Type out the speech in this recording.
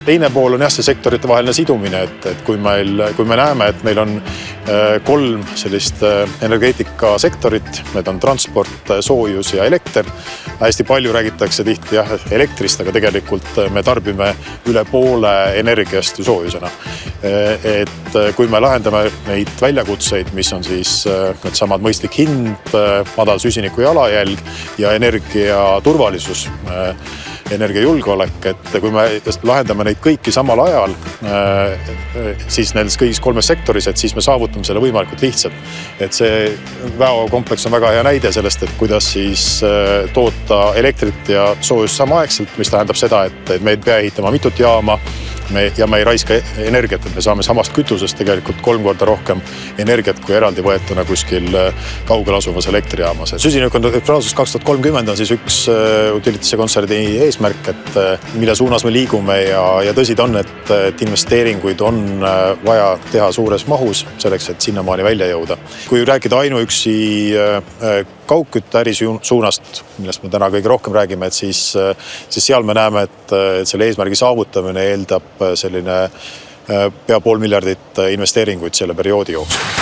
Teine pool on jah see sektorite vaheline sidumine, et kui me näeme, et meil on 3 sellist energeetikasektorit, need on transport, soojus ja elekter. Hästi palju räägitakse tihti jah elektrist, aga tegelikult me tarbime üle poole energiast ju soojusena. Et kui me lahendame neid väljakutseid, mis on siis need samad mõistlik hind, madal süsiniku jalajälg ja energia turvalisus, energiajulgeolek, et kui me lahendame neid kõiki samal ajal, siis nendes kõigis 3 sektoris, et siis me saavutame selle võimalikult lihtsalt. Et see väokompleks on väga hea näide sellest, et kuidas siis toota elektrit ja soojust samaaegselt, mis tähendab seda, et me ei pea ehitama mitut jaama ja me ei raiska energiat, et me saame samast kütusest tegelikult 3 korda rohkem energiat kui eraldi võetuna kuskil kaugel asuvas elektrijaamas. Süsinikuneutraalsus 2030 on siis üks Utilitase kontserni eesmärk, et mille suunas me liigume ja tõsi ta on, et investeeringuid on vaja teha suures mahus selleks, et sinnamaani välja jõuda. Kui rääkida ainuüksi kaugkütte suunast, millest me täna kõige rohkem räägime, et siis seal me näeme, et selle eesmärgi saavutamine eeldab selline pea $500 miljonit investeeringuid selle perioodi jooksul.